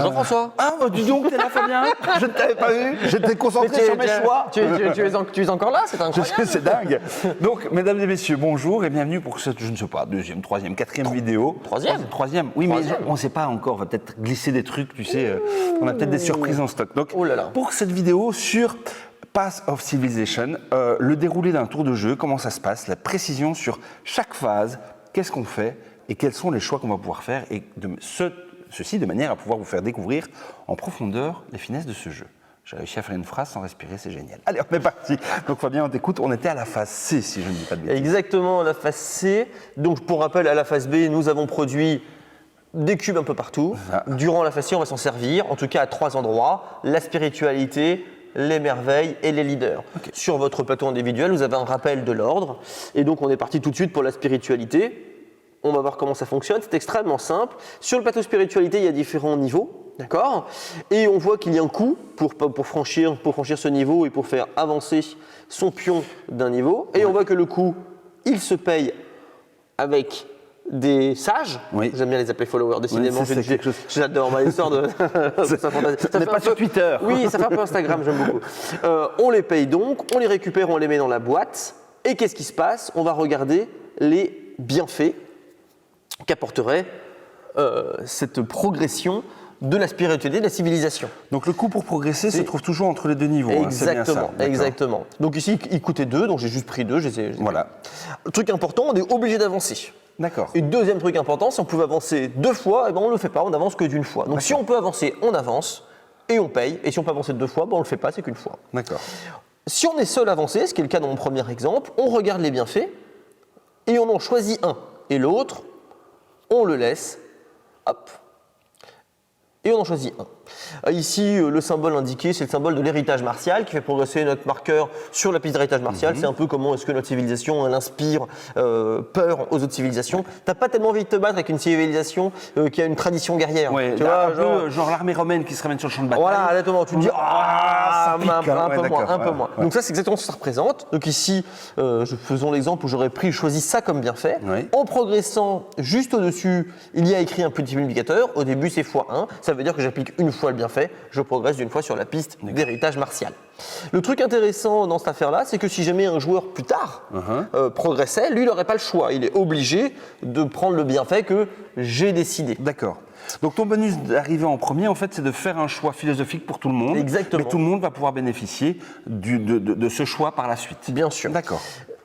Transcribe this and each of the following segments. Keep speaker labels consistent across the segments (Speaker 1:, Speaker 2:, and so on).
Speaker 1: Jean-François.
Speaker 2: Ah, bah, dis donc, t'es là, Fabien. Je ne t'avais pas vu. J'étais concentré sur mes choix.
Speaker 1: Tu es encore là, c'est incroyable.
Speaker 2: C'est dingue. Donc, mesdames et messieurs, bonjour et bienvenue pour cette, je ne sais pas, deuxième, troisième, quatrième vidéo. Troisième. Oui, mais on ne sait pas encore. On va peut-être glisser des trucs, tu sais. On a peut-être des surprises en stock. Donc, pour cette vidéo sur Path of Civilization, le déroulé d'un tour de jeu, comment ça se passe, la précision sur chaque phase, qu'est-ce qu'on fait et quels sont les choix qu'on va pouvoir faire et ceci de manière à pouvoir vous faire découvrir en profondeur les finesses de ce jeu. J'ai réussi à faire une phrase sans respirer, c'est génial. Allez, on est parti. Donc Fabien, on t'écoute, on était à la phase C, si je ne dis pas de bêtises.
Speaker 1: Exactement, la phase C. Donc pour rappel, à la phase B, nous avons produit des cubes un peu partout. Durant la phase C, on va s'en servir, en tout cas à 3 endroits, la spiritualité, les merveilles et les leaders. Okay. Sur votre plateau individuel, vous avez un rappel de l'ordre. Et donc on est parti tout de suite pour la spiritualité. On va voir comment ça fonctionne, c'est extrêmement simple. Sur le plateau spiritualité, il y a différents niveaux, d'accord ? Et on voit qu'il y a un coût pour franchir ce niveau et pour faire avancer son pion d'un niveau. Et on voit que le coût, il se paye avec des sages. Oui. J'aime bien les appeler followers, décidément.
Speaker 2: Oui,
Speaker 1: j'adore ma histoire de...
Speaker 2: ça n'est pas sur Twitter.
Speaker 1: Oui, ça fait un peu Instagram, j'aime beaucoup. On les paye donc, on les récupère, on les met dans la boîte. Et qu'est-ce qui se passe ? On va regarder les bienfaits qu'apporterait cette progression de la spiritualité, de la civilisation.
Speaker 2: Donc le coût pour progresser se trouve toujours entre les deux niveaux.
Speaker 1: Exactement,
Speaker 2: hein,
Speaker 1: exactement. Donc ici, il coûtait 2, donc j'ai juste pris 2.
Speaker 2: Voilà.
Speaker 1: Le truc important, on est obligé d'avancer.
Speaker 2: D'accord.
Speaker 1: Et deuxième truc important, si on pouvait avancer 2 fois, eh ben on ne le fait pas, on n'avance que d'une fois. Donc si on peut avancer, on avance et on paye. Et si on peut avancer 2 fois, ben on ne le fait pas, c'est qu'une fois.
Speaker 2: D'accord.
Speaker 1: Si on est seul avancé, ce qui est le cas dans mon premier exemple, on regarde les bienfaits et on en choisit un. Et l'autre, on le laisse, hop, et on en choisit un. Ici, le symbole indiqué, c'est le symbole de l'héritage martial qui fait progresser notre marqueur sur la piste d'héritage martial. C'est un peu comment est-ce que notre civilisation elle inspire peur aux autres civilisations. T'as pas tellement envie de te battre avec une civilisation qui a une tradition guerrière.
Speaker 2: Ouais, tu vois, genre l'armée romaine qui se ramène sur le champ de bataille.
Speaker 1: Voilà, exactement. Tu te dis, un peu moins.
Speaker 2: Ouais.
Speaker 1: Donc ça, c'est exactement ce que ça représente. Donc ici, faisons l'exemple où j'aurais choisi ça comme bienfait.
Speaker 2: Ouais.
Speaker 1: En progressant juste au-dessus, il y a écrit un petit multiplicateur. Au début, c'est x1. Ça veut dire que j'applique une fois le bienfait, je progresse d'une fois sur la piste d'héritage martial. Le truc intéressant dans cette affaire-là, c'est que si jamais un joueur plus tard progressait, lui, il n'aurait pas le choix. Il est obligé de prendre le bienfait que j'ai décidé.
Speaker 2: D'accord. Donc ton bonus d'arriver en premier, en fait, c'est de faire un choix philosophique pour tout le monde.
Speaker 1: Exactement.
Speaker 2: Mais tout le monde va pouvoir bénéficier de ce choix par la suite.
Speaker 1: Bien sûr.
Speaker 2: D'accord.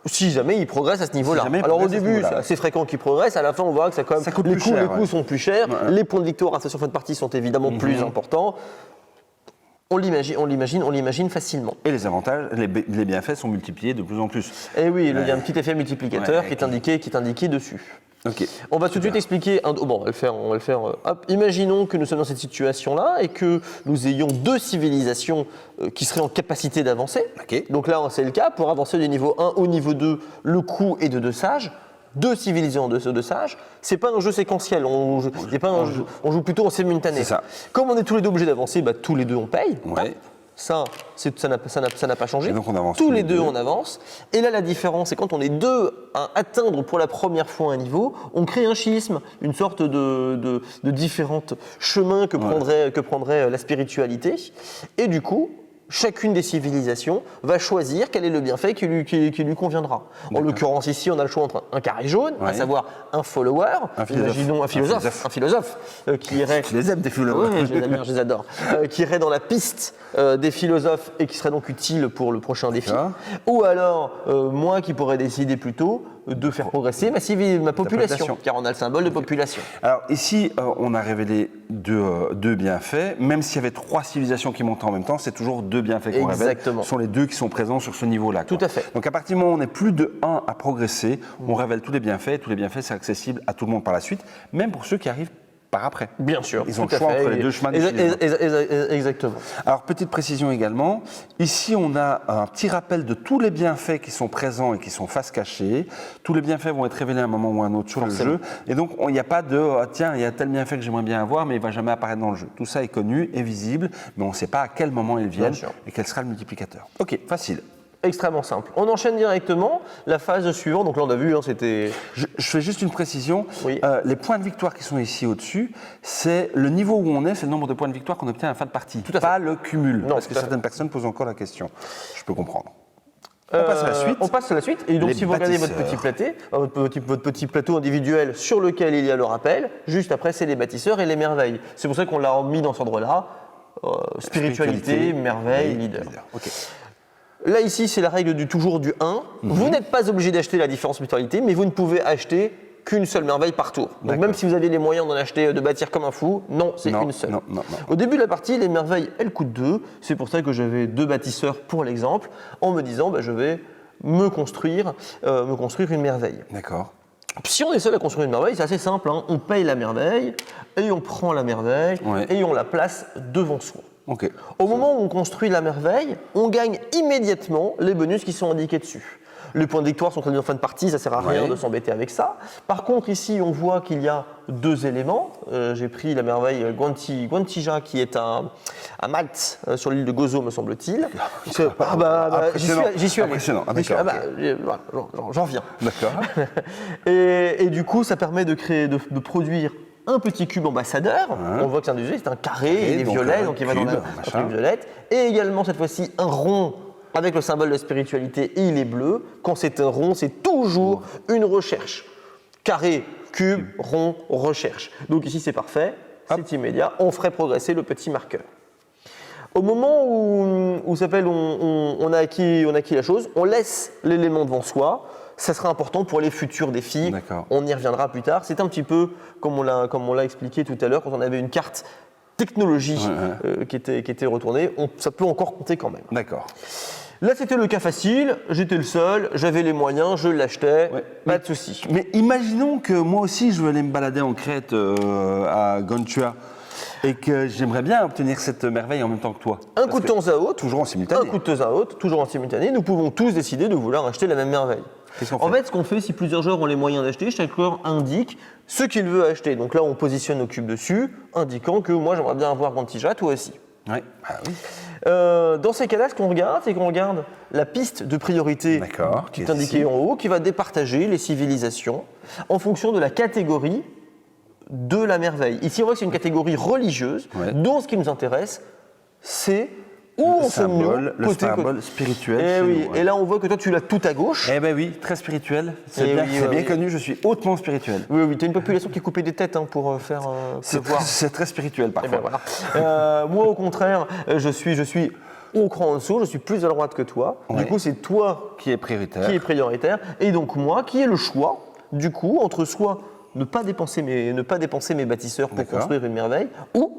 Speaker 1: Si jamais il progresse à ce niveau-là. Alors au début, c'est assez fréquent qu'il progresse. À la fin, on voit que ça, quand même,
Speaker 2: ça coûte
Speaker 1: les
Speaker 2: coûts
Speaker 1: sont plus chers. Ouais. Les points de victoire à station fin de partie sont évidemment plus importants. On l'imagine facilement.
Speaker 2: Et les avantages, les bienfaits sont multipliés de plus en plus.
Speaker 1: Et oui, il y a un petit effet multiplicateur qui est indiqué dessus.
Speaker 2: Okay.
Speaker 1: On va tout de suite expliquer. Bon, on va le faire. Hop. Imaginons que nous sommes dans cette situation-là et que nous ayons 2 civilisations qui seraient en capacité d'avancer.
Speaker 2: Okay.
Speaker 1: Donc là, c'est le cas. Pour avancer du niveau 1 au niveau 2, le coût est de 2 sages. 2 civilisations de 2 sages. C'est pas un jeu séquentiel. On joue plutôt en simultané.
Speaker 2: C'est ça.
Speaker 1: Comme on est tous les deux obligés d'avancer, tous les deux on paye.
Speaker 2: Ouais.
Speaker 1: Ça n'a pas changé.
Speaker 2: Et donc on avance
Speaker 1: tous les deux, on avance. Et là, la différence, c'est quand on est 2 à atteindre pour la première fois un niveau, on crée un schisme, une sorte de différents chemins que prendrait la spiritualité. Et du coup, chacune des civilisations va choisir quel est le bienfait qui lui conviendra. En l'occurrence, ici, on a le choix entre un carré jaune, à savoir un follower, imaginons un philosophe qui irait...
Speaker 2: Tu les aimes, tes philosophes.
Speaker 1: Oui, je les adore. Qui irait dans la piste des philosophes et qui serait donc utile pour le prochain défi. Ou alors, moi qui pourrais décider plutôt de faire progresser ma population, car on a le symbole de population.
Speaker 2: Alors ici, on a révélé 2 bienfaits. Même s'il y avait 3 civilisations qui montaient en même temps, c'est toujours 2 bienfaits qu'on révèle. Ce sont les 2 qui sont présents sur ce niveau-là.
Speaker 1: Tout à fait.
Speaker 2: Donc à partir du moment où on est plus de 1 à progresser, on révèle tous les bienfaits. Tous les bienfaits, c'est accessible à tout le monde par la suite, même pour ceux qui arrivent par après.
Speaker 1: Bien sûr.
Speaker 2: Ils ont le choix entre les 2 chemins.
Speaker 1: Exactement.
Speaker 2: Alors, petite précision également, ici on a un petit rappel de tous les bienfaits qui sont présents et qui sont face cachée. Tous les bienfaits vont être révélés à un moment ou à un autre sur le jeu. Et donc, il n'y a pas de tiens, il y a tel bienfait que j'aimerais bien avoir, mais il ne va jamais apparaître dans le jeu. Tout ça est connu et visible, mais on ne sait pas à quel moment ils viennent et quel sera le multiplicateur. Ok, facile.
Speaker 1: Extrêmement simple. On enchaîne directement la phase suivante. Donc là, on a vu, c'était...
Speaker 2: Je fais juste une précision.
Speaker 1: Oui.
Speaker 2: Les points de victoire qui sont ici au-dessus, c'est le niveau où on est, c'est le nombre de points de victoire qu'on obtient à la fin de partie.
Speaker 1: Tout à fait.
Speaker 2: Pas le cumul.
Speaker 1: Non,
Speaker 2: parce que
Speaker 1: tout à fait.
Speaker 2: certaines personnes posent encore la question. Je peux comprendre. On passe à la suite.
Speaker 1: On passe à la suite. Et donc,
Speaker 2: Les
Speaker 1: si vous regardez votre petit plateau individuel sur lequel il y a le rappel, juste après, c'est les bâtisseurs et les merveilles. C'est pour ça qu'on l'a mis dans cet ordre-là. Spiritualité, merveille, leader.
Speaker 2: Ok.
Speaker 1: Là, ici, c'est la règle du toujours du 1. Vous n'êtes pas obligé d'acheter la différence spiritualité, mais vous ne pouvez acheter qu'une seule merveille par tour. Donc même si vous avez les moyens d'en acheter, de bâtir comme un fou, non, c'est une seule.
Speaker 2: Non.
Speaker 1: Au début de la partie, les merveilles, elles coûtent 2. C'est pour ça que j'avais 2 bâtisseurs pour l'exemple, en me disant, je vais me construire une merveille.
Speaker 2: D'accord.
Speaker 1: Si on est seul à construire une merveille, c'est assez simple. On paye la merveille, et on prend la merveille, et on la place devant soi.
Speaker 2: Okay.
Speaker 1: Au moment où on construit la merveille, on gagne immédiatement les bonus qui sont indiqués dessus. Les points de victoire sont très bien en fin de partie, ça ne sert à rien de s'embêter avec ça. Par contre, ici, on voit qu'il y a 2 éléments. J'ai pris la merveille Guantija, qui est à Malte, sur l'île de Gozo, me semble-t-il. J'y suis allé. J'en viens.
Speaker 2: D'accord.
Speaker 1: Et du coup, ça permet de produire un petit cube ambassadeur. On voit que c'est un c'est un carré, il est violet, donc il va dans la truc violette. Et également, cette fois-ci, un rond avec le symbole de spiritualité et il est bleu. Quand c'est un rond, c'est toujours une recherche. Carré, cube, rond, recherche. Donc ici, c'est parfait, c'est immédiat. On ferait progresser le petit marqueur. Au moment où on a acquis la chose, on laisse l'élément devant soi. Ça sera important pour les futurs défis. On y reviendra plus tard. C'est un petit peu comme on l'a expliqué tout à l'heure, quand on avait une carte technologie qui était retournée, ça peut encore compter quand même.
Speaker 2: D'accord.
Speaker 1: Là, c'était le cas facile. J'étais le seul, j'avais les moyens, je l'achetais, pas de souci.
Speaker 2: Mais imaginons que moi aussi, je veux aller me balader en Crète à Gantua. Et que j'aimerais bien obtenir cette merveille en même temps que toi.
Speaker 1: Un coup de temps à autre.
Speaker 2: Toujours en simultané.
Speaker 1: Toujours en simultané. Nous pouvons tous décider de vouloir acheter la même merveille. En fait, ce qu'on fait, si plusieurs joueurs ont les moyens d'acheter, chaque joueur indique ce qu'il veut acheter. Donc là, on positionne nos cubes dessus, indiquant que moi, j'aimerais bien avoir Guantija, toi aussi.
Speaker 2: Oui.
Speaker 1: Dans ces cas-là, ce qu'on regarde, c'est qu'on regarde la piste de priorité qui est indiquée en haut, qui va départager les civilisations en fonction de la catégorie de la merveille. Ici, on voit que c'est une catégorie religieuse, dont ce qui nous intéresse, c'est où on se met
Speaker 2: le symbole spirituel.
Speaker 1: Et là, on voit que toi, tu l'as tout à gauche.
Speaker 2: Eh bien oui, très spirituel. C'est bien connu, je suis hautement spirituel.
Speaker 1: Oui, tu as une population qui est coupée des têtes pour faire voir.
Speaker 2: C'est très spirituel parfois.
Speaker 1: Moi, au contraire, je suis au cran en dessous, je suis plus à droite que toi. Du coup, c'est toi
Speaker 2: qui est prioritaire.
Speaker 1: Et donc moi, qui ai le choix, du coup, entre soit ne pas dépenser mes bâtisseurs pour construire une merveille, ou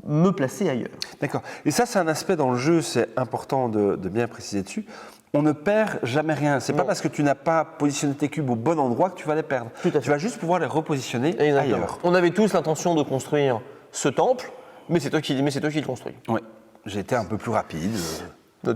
Speaker 1: me placer ailleurs.
Speaker 2: D'accord. Et ça, c'est un aspect dans le jeu, c'est important de bien préciser dessus. On ne perd jamais rien. C'est pas parce que tu n'as pas positionné tes cubes au bon endroit que tu vas les perdre. Tu vas juste pouvoir les repositionner ailleurs.
Speaker 1: On avait tous l'intention de construire ce temple, mais c'est toi qui le construis.
Speaker 2: Oui. J'ai été un peu plus rapide.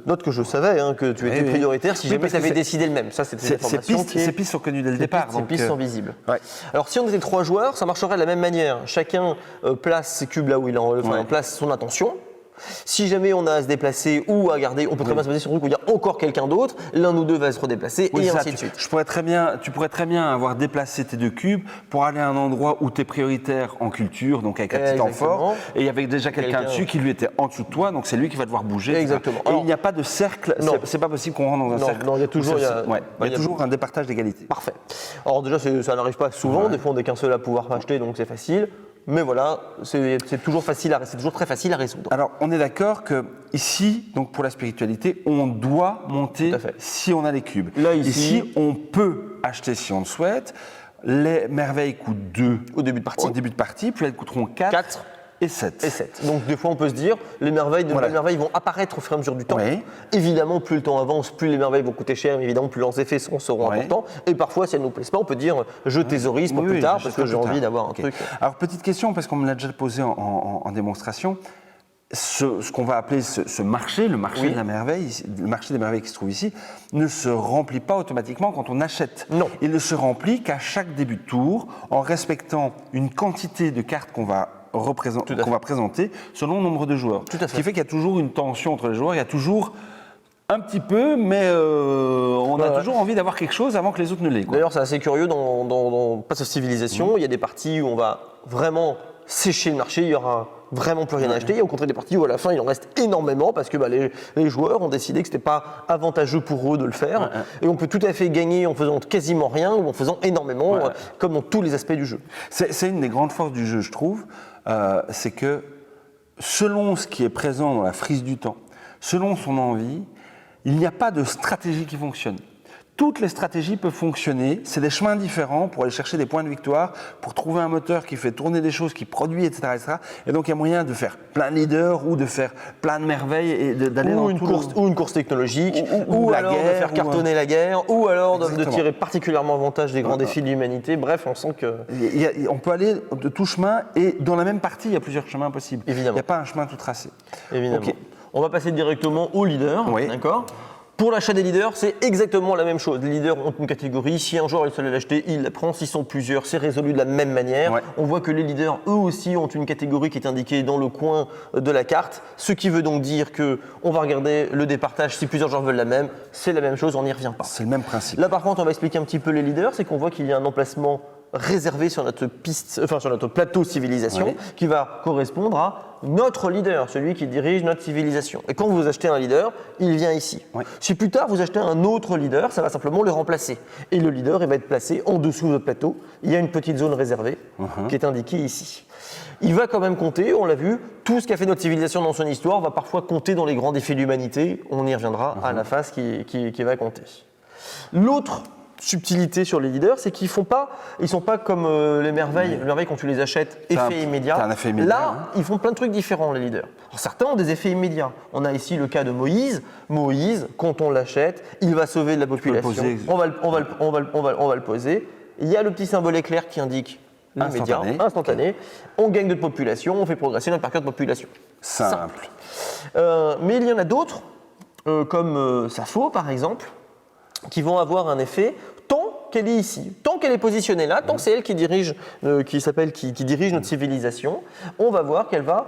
Speaker 1: Note que je savais que tu étais prioritaire si jamais tu avais décidé le même. Ça, c'était une information
Speaker 2: ces pistes sont connues dès le départ.
Speaker 1: Ces pistes sont visibles. Alors, si on était 3 joueurs, ça marcherait de la même manière. Chacun place ses cubes là où il place son attention. Si jamais on a à se déplacer ou à garder, on peut très bien se baser sur un truc où il y a encore quelqu'un d'autre, l'un ou deux va se redéplacer et ainsi de suite.
Speaker 2: Tu pourrais très bien avoir déplacé tes 2 cubes pour aller à un endroit où tu es prioritaire en culture, donc avec un petit temps fort, et il y avait déjà quelqu'un dessus qui lui était en dessous de toi, donc c'est lui qui va devoir bouger.
Speaker 1: Exactement.
Speaker 2: Et il n'y a pas de cercle, c'est pas possible qu'on rentre dans un cercle.
Speaker 1: Non, il y a
Speaker 2: toujours un départage d'égalité.
Speaker 1: Parfait. Alors déjà, ça n'arrive pas souvent, des fois on n'est qu'un seul à pouvoir acheter, donc c'est facile. Mais voilà, c'est toujours très facile à résoudre.
Speaker 2: Alors, on est d'accord que ici, donc pour la spiritualité, on doit monter si on a les cubes.
Speaker 1: Là, ici,
Speaker 2: on peut acheter si on le souhaite. Les merveilles coûtent 2
Speaker 1: au début de
Speaker 2: partie, puis elles coûteront 4 et 7.
Speaker 1: Donc des fois on peut se dire, les merveilles vont apparaître au fur et à mesure du temps. Évidemment, plus le temps avance, plus les merveilles vont coûter cher, mais évidemment, plus leurs effets seront importants. Et parfois, si elles ne nous plaisent pas, on peut dire, je thésaurise pour plus tard, parce que j'ai envie d'avoir un truc.
Speaker 2: Alors, petite question, parce qu'on me l'a déjà posé en démonstration. Ce qu'on va appeler ce marché, le marché de la merveille, le marché des merveilles qui se trouve ici, ne se remplit pas automatiquement quand on achète.
Speaker 1: Non.
Speaker 2: Il ne se remplit qu'à chaque début de tour, en respectant une quantité de cartes qu'on va présenter selon le nombre de joueurs.
Speaker 1: Tout à fait.
Speaker 2: Ce qui fait qu'il y a toujours une tension entre les joueurs, il y a toujours Un petit peu, mais on a toujours envie d'avoir quelque chose avant que les autres ne l'aient.
Speaker 1: D'ailleurs, c'est assez curieux dans Path of Civilization, il y a des parties où on va vraiment sécher le marché, il y aura vraiment plus rien à acheter. Il y a au contraire des parties où à la fin il en reste énormément parce que les joueurs ont décidé que c'était pas avantageux pour eux de le faire. Et on peut tout à fait gagner en faisant quasiment rien ou en faisant énormément, comme dans tous les aspects du jeu.
Speaker 2: C'est une des grandes forces du jeu, je trouve, c'est que selon ce qui est présent dans la frise du temps, selon son envie, il n'y a pas de stratégie qui fonctionne. Toutes les stratégies peuvent fonctionner, c'est des chemins différents pour aller chercher des points de victoire, pour trouver un moteur qui fait tourner des choses, qui produit, etc. etc. Et donc il y a moyen de faire plein de leaders ou de faire plein de merveilles et d'aller dans
Speaker 1: une course technologique,
Speaker 2: ou
Speaker 1: alors
Speaker 2: la guerre,
Speaker 1: de faire cartonner la guerre, ou alors de tirer particulièrement avantage des grands défis de l'humanité. Bref, on sent que...
Speaker 2: on peut aller de tout chemin et dans la même partie, il y a plusieurs chemins possibles.
Speaker 1: Évidemment.
Speaker 2: Il n'y a pas un chemin tout tracé.
Speaker 1: Évidemment. Okay. On va passer directement aux leaders, d'accord ? Pour l'achat des leaders, c'est exactement la même chose. Les leaders ont une catégorie. Si un joueur est le seul à l'acheter, il la prend. S'ils sont plusieurs, c'est résolu de la même manière. On voit que les leaders, eux aussi, ont une catégorie qui est indiquée dans le coin de la carte. Ce qui veut donc dire qu'on va regarder le départage. Si plusieurs joueurs veulent la même, c'est la même chose, on n'y revient pas.
Speaker 2: C'est le même principe.
Speaker 1: Là, par contre, on va expliquer un petit peu les leaders. C'est qu'on voit qu'il y a un emplacement réservé sur notre piste, enfin sur notre plateau civilisation, qui va correspondre à notre leader, celui qui dirige notre civilisation. Et quand vous achetez un leader, il vient ici. Si plus tard vous achetez un autre leader, ça va simplement le remplacer. Et le leader, il va être placé en dessous de votre plateau. Il y a une petite zone réservée qui est indiquée ici. Il va quand même compter, on l'a vu, tout ce qu'a fait notre civilisation dans son histoire va parfois compter dans les grands défis de l'humanité. On y reviendra à la phase qui va compter. L'autre subtilité sur les leaders, c'est qu'ils ne sont pas comme les merveilles. Les merveilles, quand tu les achètes, effet immédiat. Là, ils font plein de trucs différents, les leaders. Alors, certains ont des effets immédiats. On a ici le cas de Moïse. Moïse, quand on l'achète, il va sauver de la population. On va le poser. Il y a le petit symbole éclair qui indique l'immédiat, instantané. On gagne de population, on fait progresser notre parcours de population.
Speaker 2: Simple.
Speaker 1: Mais il y en a d'autres, comme Sappho par exemple, qui vont avoir un effet tant qu'elle est ici, tant qu'elle est positionnée là, tant que c'est elle qui dirige, qui dirige notre civilisation, on va voir qu'elle va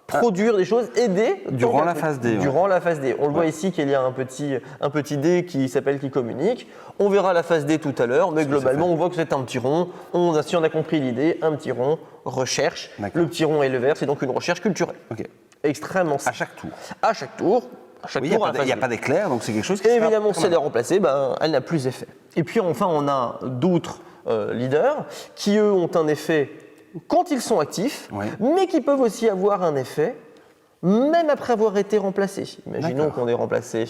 Speaker 1: produire des choses, aider
Speaker 2: durant la phase D.
Speaker 1: Durant la phase D. On le voit ici qu'il y a un petit dé qui s'appelle qui communique. On verra la phase D tout à l'heure, mais globalement on voit que c'est un petit rond. Si on a compris l'idée, un petit rond, recherche. Le petit rond et le vert, c'est donc une recherche culturelle. Extrêmement simple.
Speaker 2: À chaque tour.
Speaker 1: À chaque tour.
Speaker 2: Il n'y a pas d'éclair, donc c'est quelque chose qui...
Speaker 1: Évidemment, si elle est remplacée, elle n'a plus d'effet. Et puis enfin, on a d'autres leaders qui, eux, ont un effet quand ils sont actifs, mais qui peuvent aussi avoir un effet même après avoir été remplacés. Imaginons qu'on ait remplacé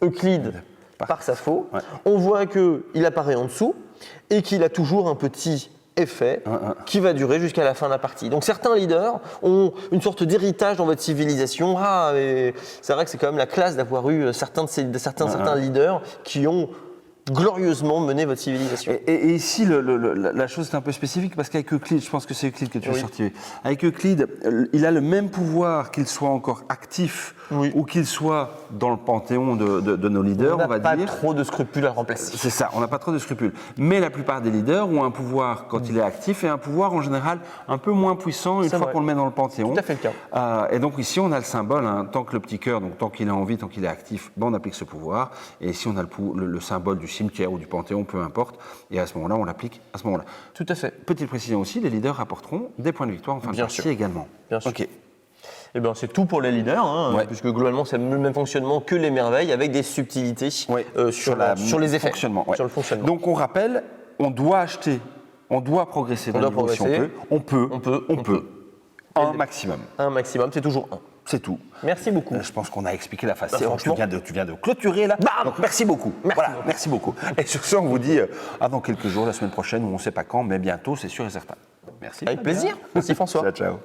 Speaker 1: Euclide par Sappho. On voit qu'il apparaît en dessous et qu'il a toujours un petit effet qui va durer jusqu'à la fin de la partie. Donc certains leaders ont une sorte d'héritage dans votre civilisation. C'est vrai que c'est quand même la classe d'avoir eu certains leaders qui ont glorieusement mené votre civilisation.
Speaker 2: Et ici, la chose est un peu spécifique parce qu'avec Euclide, je pense que c'est Euclide que tu as sorti. Avec Euclide, il a le même pouvoir qu'il soit encore actif ou qu'il soit dans le panthéon de nos leaders, on va dire.
Speaker 1: On n'a pas trop de scrupules à remplacer.
Speaker 2: C'est ça, on n'a pas trop de scrupules. Mais la plupart des leaders ont un pouvoir quand il est actif et un pouvoir en général un peu moins puissant une fois qu'on le met dans le panthéon.
Speaker 1: Tout à fait le
Speaker 2: cas. Et donc ici, on a le symbole, tant que le petit cœur, donc tant qu'il est en vie, tant qu'il est actif, on applique ce pouvoir. Et ici, on a le symbole du cimetière ou du panthéon, peu importe. Et à ce moment-là, on l'applique à ce moment-là.
Speaker 1: Tout à fait.
Speaker 2: Petite précision aussi, les leaders apporteront des points de victoire en fin de partie également.
Speaker 1: Bien sûr. Eh bien, c'est tout pour les leaders, puisque globalement, c'est le même fonctionnement que les merveilles, avec des subtilités sur les effets. Sur le fonctionnement.
Speaker 2: Donc, on rappelle, on doit acheter, on doit progresser dans le niveau si on peut. On peut. Un maximum.
Speaker 1: Un maximum, c'est toujours un.
Speaker 2: C'est tout.
Speaker 1: Merci beaucoup.
Speaker 2: Je pense qu'on a expliqué la phase C. Tu viens de clôturer là. Donc, merci beaucoup. Merci beaucoup. Et sur ce, on vous dit dans quelques jours, la semaine prochaine, ou on ne sait pas quand, mais bientôt, c'est sûr et certain. Merci.
Speaker 1: Avec plaisir. Merci François.
Speaker 2: Ciao.